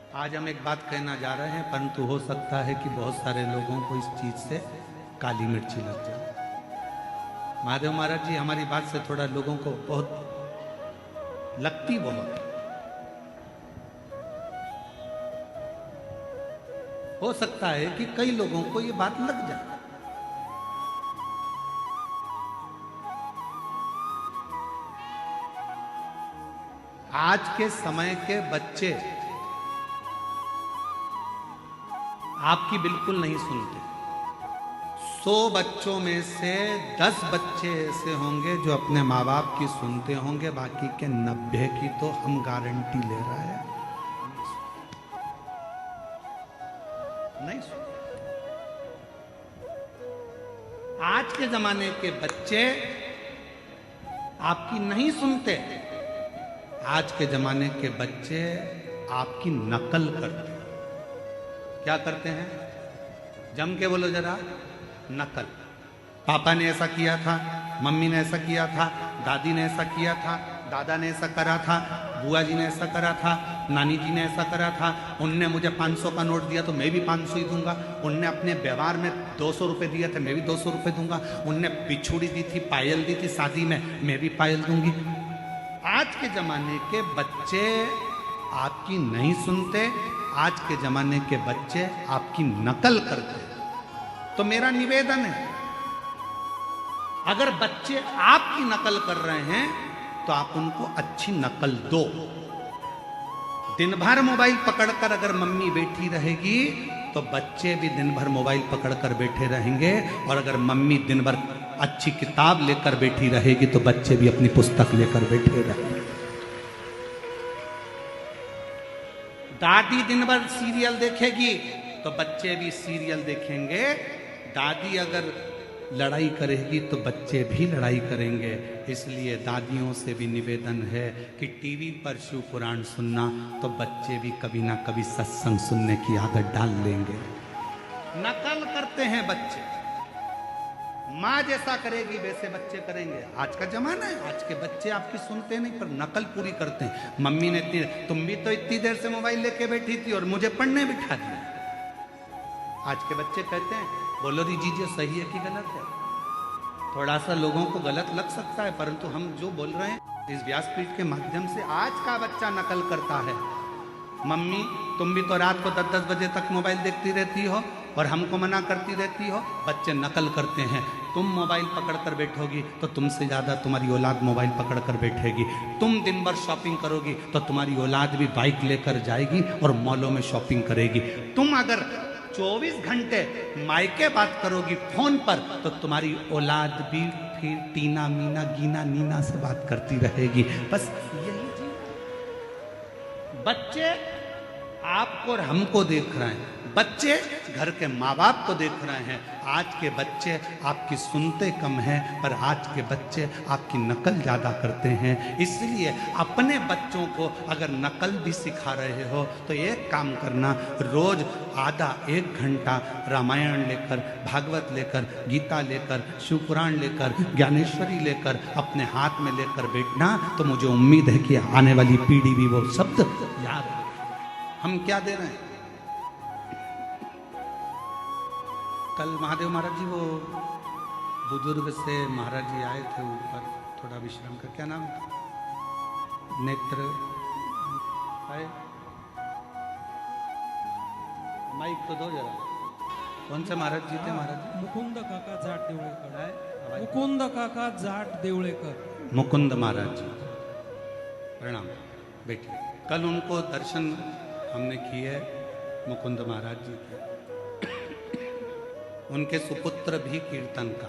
आज हम एक बात कहना जा रहे हैं, परंतु हो सकता है कि बहुत सारे लोगों को इस चीज से काली मिर्ची लग जाए। महादेव महाराज जी हमारी बात से थोड़ा लोगों को बहुत लगती बहुत हो सकता है कि कई लोगों को ये बात लग जाए। आज के समय के बच्चे आपकी बिल्कुल नहीं सुनते। 100 बच्चों में से 10 बच्चे ऐसे होंगे जो अपने माँ बाप की सुनते होंगे, बाकी के 90 की तो हम गारंटी ले रहे हैं नहीं सुनते। आज के जमाने के बच्चे आपकी नहीं सुनते। आज के जमाने के बच्चे आपकी नकल करते हैं। क्या करते हैं? जम के बोलो जरा, नकल। पापा ने ऐसा किया था, मम्मी ने ऐसा किया था, दादी ने ऐसा किया था, दादा ने ऐसा करा था, बुआ जी ने ऐसा करा था, नानी जी ने ऐसा करा था। उनने मुझे 500 का नोट दिया तो मैं भी 500 ही दूंगा। उनने अपने व्यवहार में 200 रुपये दिए थे, मैं भी 200 रुपये दूंगा। उनने पिछुड़ी दी थी, पायल दी थी शादी में, मैं भी पायल दूंगी। आज के जमाने के बच्चे आपकी नहीं सुनते। आज के जमाने के बच्चे आपकी नकल करते हैं। तो मेरा निवेदन है, अगर बच्चे आपकी नकल कर रहे हैं तो आप उनको अच्छी नकल दो। दिन भर मोबाइल पकड़कर अगर मम्मी बैठी रहेगी तो बच्चे भी दिन भर मोबाइल पकड़कर बैठे रहेंगे, और अगर मम्मी दिन भर अच्छी किताब लेकर बैठी रहेगी तो बच्चे भी अपनी पुस्तक लेकर बैठे रहेंगे। दादी दिन भर सीरियल देखेगी तो बच्चे भी सीरियल देखेंगे। दादी अगर लड़ाई करेगी तो बच्चे भी लड़ाई करेंगे। इसलिए दादियों से भी निवेदन है कि टीवी पर शिव पुराण सुनना तो बच्चे भी कभी ना कभी सत्संग सुनने की आदत डाल लेंगे। नकल करते हैं बच्चे, माँ जैसा करेगी वैसे बच्चे करेंगे। आज का जमाना है, आज के बच्चे आपकी सुनते नहीं पर नकल पूरी करते हैं। मम्मी ने तुम भी तो इतनी देर से मोबाइल लेके बैठी थी और मुझे पढ़ने बिठा दिया। आज के बच्चे कहते हैं, बोलो दीजिए सही है कि गलत है। थोड़ा सा लोगों को गलत लग सकता है, परंतु हम जो बोल रहे हैं इस व्यासपीठ के माध्यम से आज का बच्चा नकल करता है। मम्मी तुम भी तो रात को 10-10 बजे तक मोबाइल देखती रहती हो और हमको मना करती रहती हो। बच्चे नकल करते हैं। तुम मोबाइल पकड़कर बैठोगी तो तुमसे ज़्यादा तुम्हारी औलाद मोबाइल पकड़कर बैठेगी। तुम दिन भर शॉपिंग करोगी तो तुम्हारी औलाद भी बाइक लेकर जाएगी और मॉलों में शॉपिंग करेगी। तुम अगर 24 घंटे मायके बात करोगी फोन पर तो तुम्हारी औलाद भी फिर टीना मीना गीना नीना से बात करती रहेगी। बस यही चीज। बच्चे आपको और हमको देख रहे हैं, बच्चे घर के माँ बाप को देख रहे हैं। आज के बच्चे आपकी सुनते कम हैं, पर आज के बच्चे आपकी नकल ज़्यादा करते हैं। इसलिए अपने बच्चों को अगर नकल भी सिखा रहे हो तो एक काम करना, रोज आधा 1 घंटा रामायण लेकर, भागवत लेकर, गीता लेकर, शिवपुराण लेकर, ज्ञानेश्वरी लेकर अपने हाथ में लेकर बैठना। तो मुझे उम्मीद है कि आने वाली पीढ़ी भी वो शब्द याद रखे। हम क्या दे रहे हैं? कल महादेव महाराज जी वो बुजुर्ग से महाराज जी आए थे ऊपर थोड़ा विश्राम कर, क्या नाम था? नेत्र आए, माइक तो दो जरा। कौन से महाराज जी थे? महाराज मुकुंद काका जाट देवळेकर। मुकुंद काका जाट देवळेकर। मुकुंद महाराज जी, प्रणाम। बैठिए। कल उनको दर्शन हमने किए मुकुंद महाराज जी के। उनके सुपुत्र भी कीर्तन का,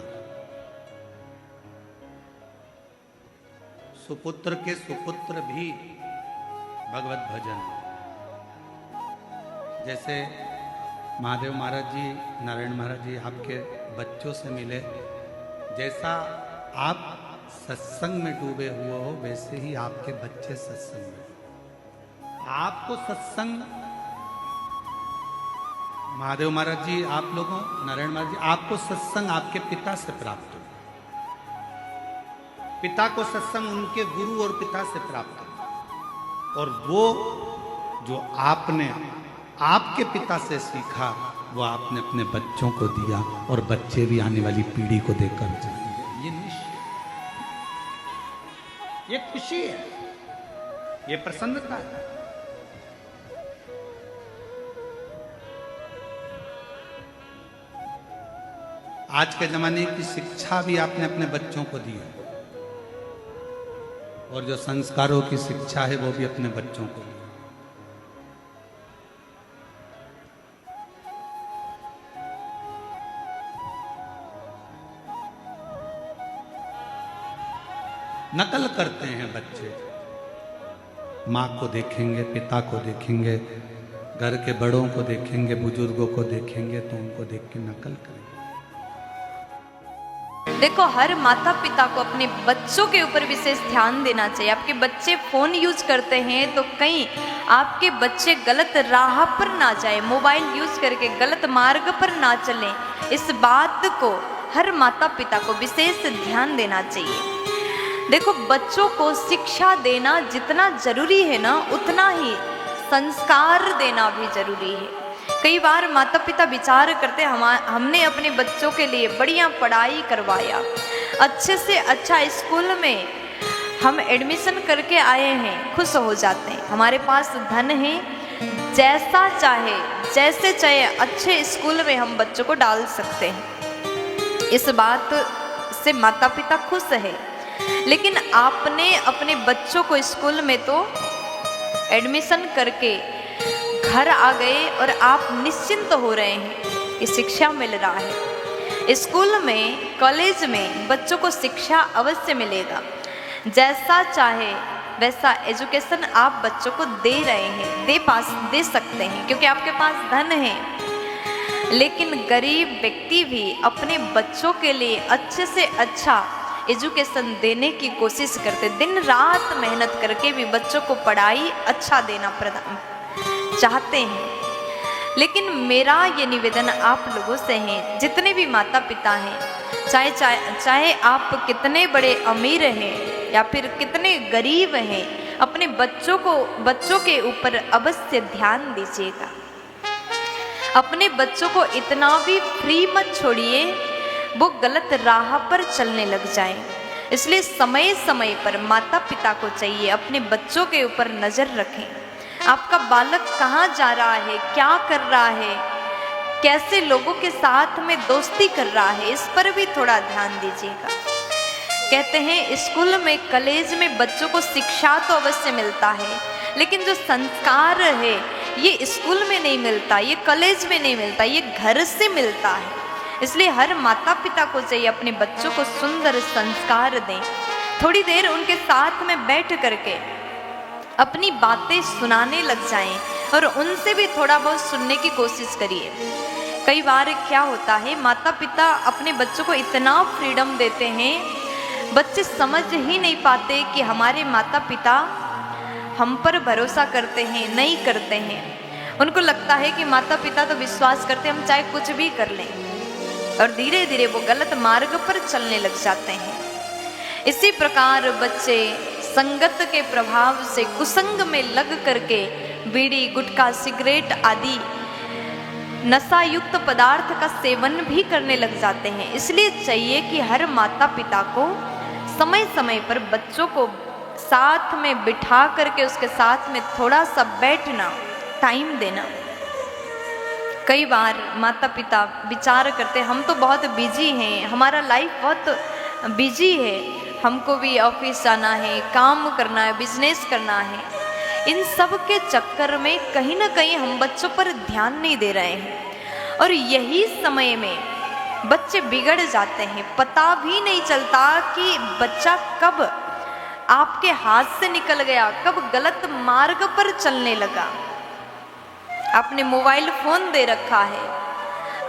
सुपुत्र के सुपुत्र भी भगवत भजन। जैसे महादेव महाराज जी, नारायण महाराज जी आपके बच्चों से मिले, जैसा आप सत्संग में डूबे हुए हो वैसे ही आपके बच्चे सत्संग में। आपको सत्संग, महादेव महाराज जी आप लोगों, नारायण महाराज जी आपको सत्संग आपके पिता से प्राप्त हो। पिता को सत्संग उनके गुरु और पिता से प्राप्त हो, और वो जो आपने आपके पिता से सीखा वो आपने अपने बच्चों को दिया, और बच्चे भी आने वाली पीढ़ी को देकर जाएंगे। ये निश्चय, ये खुशी है, ये प्रसन्नता है। आज के जमाने की शिक्षा भी आपने अपने बच्चों को दी है, और जो संस्कारों की शिक्षा है वो भी अपने बच्चों को दी। नकल करते हैं बच्चे, माँ को देखेंगे, पिता को देखेंगे, घर के बड़ों को देखेंगे, बुजुर्गों को देखेंगे तो उनको देख के नकल करेंगे। देखो, हर माता पिता को अपने बच्चों के ऊपर विशेष ध्यान देना चाहिए। आपके बच्चे फोन यूज करते हैं तो कहीं आपके बच्चे गलत राह पर ना जाए, मोबाइल यूज करके गलत मार्ग पर ना चलें, इस बात को हर माता पिता को विशेष ध्यान देना चाहिए। देखो, बच्चों को शिक्षा देना जितना जरूरी है ना, उतना ही संस्कार देना भी जरूरी है। कई बार माता पिता विचार करते हमने अपने बच्चों के लिए बढ़िया पढ़ाई करवाया, अच्छे से अच्छा स्कूल में हम एडमिशन करके आए हैं, खुश हो जाते हैं, हमारे पास धन है, जैसा चाहे जैसे चाहे अच्छे स्कूल में हम बच्चों को डाल सकते हैं। इस बात से माता पिता खुश है। लेकिन आपने अपने बच्चों को स्कूल में तो एडमिशन करके घर आ गए और आप निश्चिंत हो रहे हैं कि शिक्षा मिल रहा है। स्कूल में, कॉलेज में बच्चों को शिक्षा अवश्य मिलेगा, जैसा चाहे वैसा एजुकेशन आप बच्चों को दे रहे हैं, दे सकते हैं क्योंकि आपके पास धन है। लेकिन गरीब व्यक्ति भी अपने बच्चों के लिए अच्छे से अच्छा एजुकेशन देने की कोशिश करते, दिन रात मेहनत करके भी बच्चों को पढ़ाई अच्छा देना चाहते हैं। लेकिन मेरा ये निवेदन आप लोगों से है, जितने भी माता पिता हैं, चाहे आप कितने बड़े अमीर हैं या फिर कितने गरीब हैं, अपने बच्चों के ऊपर अवश्य ध्यान दीजिएगा। अपने बच्चों को इतना भी फ्री मत छोड़िए वो गलत राह पर चलने लग जाए। इसलिए समय समय पर माता पिता को चाहिए अपने बच्चों के ऊपर नजर रखें। आपका बालक कहाँ जा रहा है, क्या कर रहा है, कैसे लोगों के साथ में दोस्ती कर रहा है, इस पर भी थोड़ा ध्यान दीजिएगा। कहते हैं स्कूल में, कॉलेज में बच्चों को शिक्षा तो अवश्य मिलता है, लेकिन जो संस्कार है ये स्कूल में नहीं मिलता, ये कॉलेज में नहीं मिलता, ये घर से मिलता है। इसलिए हर माता पिता को चाहिए अपने बच्चों को सुंदर संस्कार दें। थोड़ी देर उनके साथ में बैठ करके अपनी बातें सुनाने लग जाएं और उनसे भी थोड़ा बहुत सुनने की कोशिश करिए। कई बार क्या होता है, माता पिता अपने बच्चों को इतना फ्रीडम देते हैं, बच्चे समझ ही नहीं पाते कि हमारे माता पिता हम पर भरोसा करते हैं, नहीं करते हैं। उनको लगता है कि माता पिता तो विश्वास करते, हम चाहे कुछ भी कर लें, और धीरे धीरे वो गलत मार्ग पर चलने लग जाते हैं। इसी प्रकार बच्चे संगत के प्रभाव से कुसंग में लग करके बीड़ी, गुटखा, सिगरेट आदि नशा युक्त पदार्थ का सेवन भी करने लग जाते हैं। इसलिए चाहिए कि हर माता पिता को समय समय पर बच्चों को साथ में बिठा करके उसके साथ में थोड़ा सा बैठना, टाइम देना। कई बार माता पिता विचार करते हम तो बहुत बिजी हैं, हमारा लाइफ बहुत बिजी है, हमको भी ऑफिस जाना है, काम करना है, बिजनेस करना है। इन सब के चक्कर में कहीं ना कहीं हम बच्चों पर ध्यान नहीं दे रहे हैं, और यही समय में बच्चे बिगड़ जाते हैं। पता भी नहीं चलता कि बच्चा कब आपके हाथ से निकल गया, कब गलत मार्ग पर चलने लगा। आपने मोबाइल फोन दे रखा है,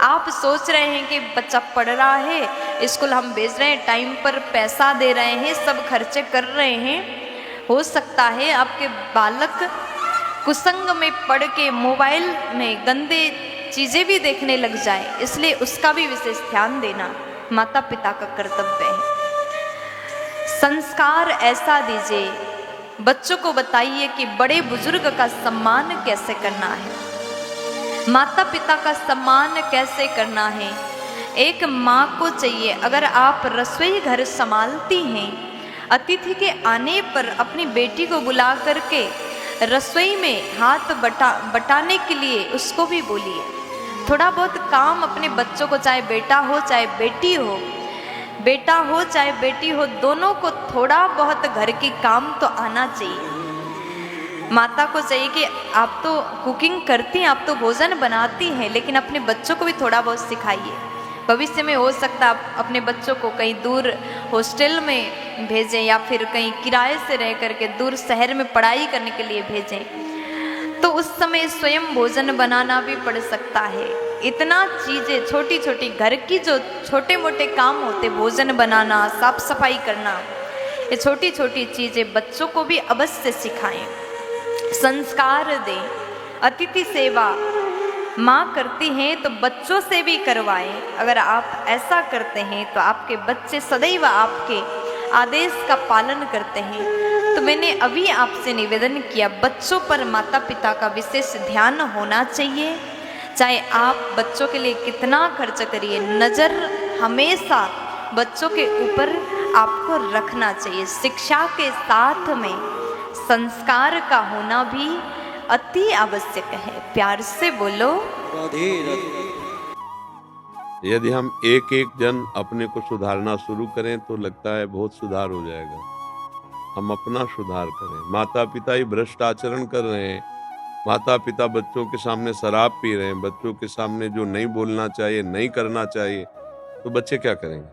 आप सोच रहे हैं कि बच्चा पढ़ रहा है, स्कूल हम भेज रहे हैं, टाइम पर पैसा दे रहे हैं, सब खर्चे कर रहे हैं। हो सकता है आपके बालक कुसंग में पढ़ के मोबाइल में गंदे चीज़ें भी देखने लग जाए, इसलिए उसका भी विशेष ध्यान देना माता पिता का कर्तव्य है। संस्कार ऐसा दीजिए बच्चों को बताइए कि बड़े बुजुर्ग का सम्मान कैसे करना है, माता पिता का सम्मान कैसे करना है। एक माँ को चाहिए, अगर आप रसोई घर संभालती हैं, अतिथि के आने पर अपनी बेटी को बुला करके रसोई में हाथ बटाने के लिए उसको भी बोलिए। थोड़ा बहुत काम अपने बच्चों को, चाहे बेटा हो चाहे बेटी हो, बेटा हो चाहे बेटी हो, दोनों को थोड़ा बहुत घर के काम तो आना चाहिए। माता को चाहिए कि आप तो कुकिंग करती हैं, आप तो भोजन बनाती हैं, लेकिन अपने बच्चों को भी थोड़ा बहुत सिखाइए। भविष्य में हो सकता है आप अपने बच्चों को कहीं दूर हॉस्टल में भेजें या फिर कहीं किराए से रह करके दूर शहर में पढ़ाई करने के लिए भेजें, तो उस समय स्वयं भोजन बनाना भी पड़ सकता है। इतना चीज़ें छोटी छोटी घर की जो छोटे मोटे काम होते, भोजन बनाना, साफ सफाई करना, ये छोटी छोटी चीज़ें बच्चों को भी अवश्य सिखाएं, संस्कार दें। अतिथि सेवा माँ करती हैं तो बच्चों से भी करवाएं। अगर आप ऐसा करते हैं तो आपके बच्चे सदैव आपके आदेश का पालन करते हैं। तो मैंने अभी आपसे निवेदन किया, बच्चों पर माता पिता का विशेष ध्यान होना चाहिए। चाहे आप बच्चों के लिए कितना खर्च करिए, नज़र हमेशा बच्चों के ऊपर आपको रखना चाहिए। शिक्षा के साथ में संस्कार का होना भी अति आवश्यक है। प्यार से बोलो राधे राधे। यदि हम एक एक जन अपने को सुधारना शुरू करें तो लगता है बहुत सुधार हो जाएगा। हम अपना सुधार करें। माता पिता ही भ्रष्ट आचरण कर रहे हैं, माता पिता बच्चों के सामने शराब पी रहे हैं, बच्चों के सामने जो नहीं बोलना चाहिए, नहीं करना चाहिए, तो बच्चे क्या करेंगे?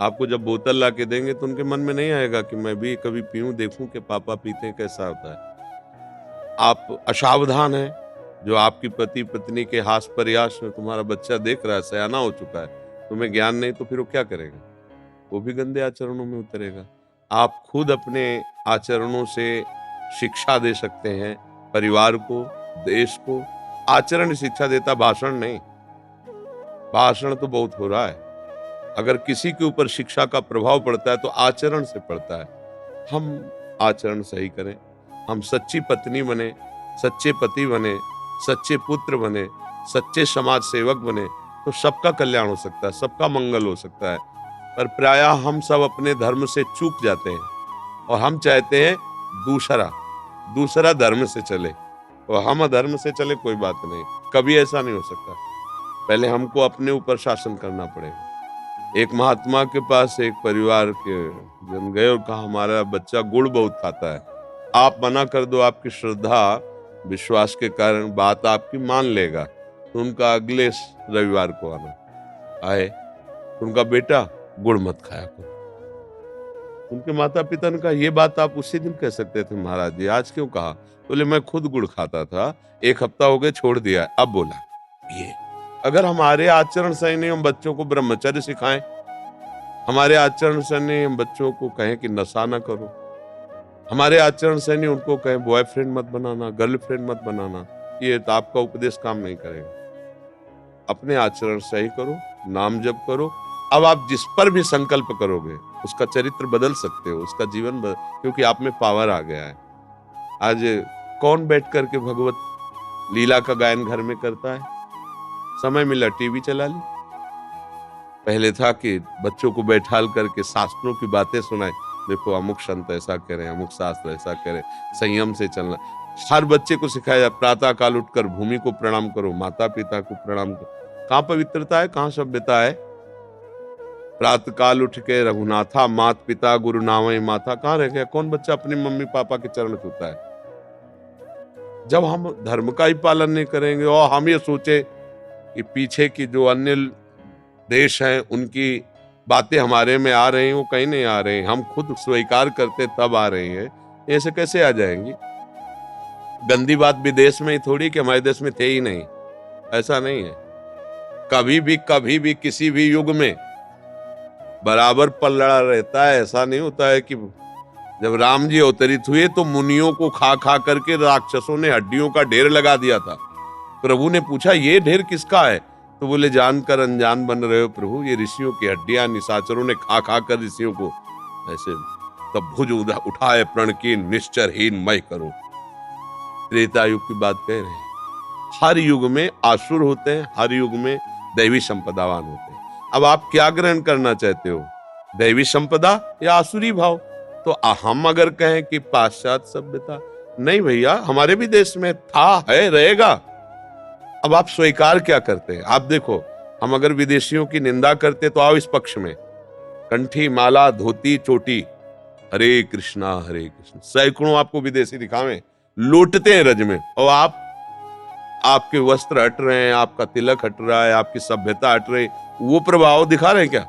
आपको जब बोतल ला के देंगे तो उनके मन में नहीं आएगा कि मैं भी कभी पीऊं, देखूं कि पापा पीते हैं कैसा होता है। आप असावधान हैं, जो आपकी पति पत्नी के हास प्रयास में तुम्हारा बच्चा देख रहा है, सयाना हो चुका है, तुम्हें ज्ञान नहीं, तो फिर वो क्या करेगा? वो भी गंदे आचरणों में उतरेगा। आप खुद अपने आचरणों से शिक्षा दे सकते हैं परिवार को, देश को। आचरण शिक्षा देता, भाषण नहीं। भाषण तो बहुत हो रहा है। अगर किसी के ऊपर शिक्षा का प्रभाव पड़ता है तो आचरण से पड़ता है। हम आचरण सही करें, हम सच्ची पत्नी बने, सच्चे पति बने, सच्चे पुत्र बने, सच्चे समाज सेवक बने, तो सबका कल्याण हो सकता है, सबका मंगल हो सकता है। पर प्रायः हम सब अपने धर्म से चूक जाते हैं और हम चाहते हैं दूसरा धर्म से चले और हम अधर्म से चले। कोई बात नहीं, कभी ऐसा नहीं हो सकता। पहले हमको अपने ऊपर शासन करना पड़ेगा। एक महात्मा के पास एक परिवार के जन गए और कहा, हमारा बच्चा गुड़ बहुत खाता है, आप मना कर दो, आपकी श्रद्धा विश्वास के कारण बात आपकी मान लेगा। तो उनका अगले रविवार को आना आए, तो उनका बेटा गुड़ मत खाया करो। उनके माता पिता ने कहा, ये बात आप उसी दिन कह सकते थे महाराज जी, आज क्यों कहा? बोले, मैं खुद गुड़ खाता था, 1 हफ्ता हो गया छोड़ दिया, अब बोला। ये अगर हमारे आचरण सही नहीं, हम बच्चों को ब्रह्मचर्य सिखाएं, हमारे आचरण से नहीं हम बच्चों को कहें कि नशा ना करो, हमारे आचरण से नहीं उनको कहें बॉयफ्रेंड मत बनाना, गर्लफ्रेंड मत बनाना, ये तो आपका उपदेश काम नहीं करेगा। अपने आचरण सही करो, नाम जप करो। अब आप जिस पर भी संकल्प करोगे उसका चरित्र बदल सकते हो, उसका जीवन क्योंकि आप में पावर आ गया है। आज कौन बैठ करके भगवत लीला का गायन घर में करता है? समय मिला टीवी चला ली। पहले था कि बच्चों को बैठाल करके शास्त्रों की बातें सुनाए, देखो अमुक संत ऐसा करें, अमुक शास्त्र ऐसा करें, संयम से चलना। हर बच्चे को सिखाया, प्रातः काल उठकर भूमि को प्रणाम करो, माता पिता को प्रणाम करो। कहाँ पवित्रता है, कहाँ सभ्यता है? प्रातः काल उठ के रघुनाथा मात पिता गुरु नावै माथा, कहाँ रह गया? कौन बच्चा अपने मम्मी पापा के चरण छूता है? जब हम धर्म का ही पालन नहीं करेंगे और हम ये सोचे कि पीछे की जो अन्य देश हैं उनकी बातें हमारे में आ रही हैं, वो कहीं नहीं आ रही हैं, हम खुद स्वीकार करते तब आ रही हैं, ऐसे कैसे आ जाएंगी? गंदी बात विदेश में ही थोड़ी कि हमारे देश में थे ही नहीं, ऐसा नहीं है। कभी भी किसी भी युग में बराबर पलड़ा रहता है। ऐसा नहीं होता है कि जब राम जी अवतरित हुए तो मुनियों को खा खा करके राक्षसों ने हड्डियों का ढेर लगा दिया था। प्रभु ने पूछा, ये ढेर किसका है? तो बोले, जानकर अनजान बन रहे हो प्रभु, ये ऋषियों की हड्डियां निशाचरों ने खा खा कर ऋषियों को ऐसे तब भुज उठाए प्रण की निश्चरहीन मय करो। त्रेता युग की बात कह रहे हैं। हर युग में आसुर होते हैं, हर युग में दैवी संपदावान होते हैं। अब आप क्या ग्रहण करना चाहते हो, दैवी संपदा या आसुरी भाव? तो हम अगर कहें कि पाश्चात्य सभ्यता, नहीं भैया, हमारे भी देश में था, है, रहेगा। अब आप स्वीकार क्या करते हैं? आप देखो, हम अगर विदेशियों की निंदा करते तो आओ इस पक्ष में, कंठी माला धोती चोटी, हरे कृष्णा हरे कृष्ण, सैकड़ों आपको विदेशी दिखावें, लूटते हैं रज में, और आपके वस्त्र हट रहे हैं, आपका तिलक हट रहा है, आपकी सभ्यता हट रही, वो प्रभाव दिखा रहे हैं क्या?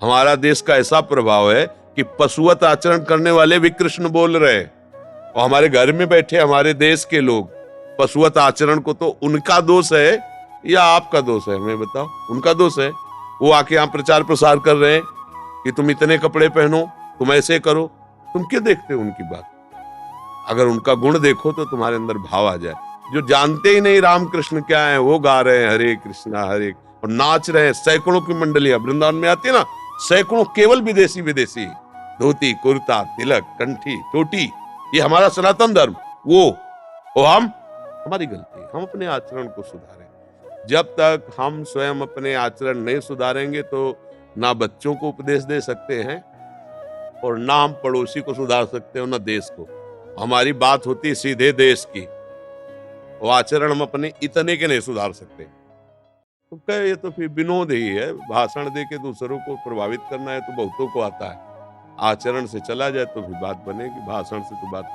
हमारा देश का ऐसा प्रभाव है कि पशुवत आचरण करने वाले भी कृष्ण बोल रहे हैं, और हमारे घर में बैठे हमारे देश के लोग पशुवत आचरण को, तो उनका दोष है या आपका दोष है? मैं बताओ, उनका दोष है। वो आके यहाँ प्रचार प्रसार कर रहे हैं कि तुम इतने कपड़े पहनो, तुम ऐसे करो। तुम क्यों देखते हो उनकी बात? अगर उनका गुण देखो तो तुम्हारे अंदर भाव आ जाए। जो जानते ही नहीं रामकृष्ण क्या है, वो गा रहे हैं हरे कृष्णा हरे, और नाच रहे हैं। सैकड़ों की मंडलियां वृंदावन में आती है ना, सैकड़ों केवल विदेशी, धोती कुर्ता तिलक कंठी चोटी, ये हमारा सनातन धर्म। वो हम, हमारी गलती है, हम अपने आचरण को सुधारें। जब तक हम स्वयं अपने आचरण नहीं सुधारेंगे तो ना बच्चों को उपदेश दे सकते हैं, और ना हम पड़ोसी को सुधार सकते हो, ना देश को। हमारी बात होती है सीधे देश की, वो आचरण हम अपने इतने के नहीं सुधार सकते। तो कहे ये तो फिर विनोद ही है, भाषण दे के दूसरों को प्रभावित करना है तो बहुतों को आता है, आचरण से चला जाए तो भी बात बनेगी, भाषण से तो बात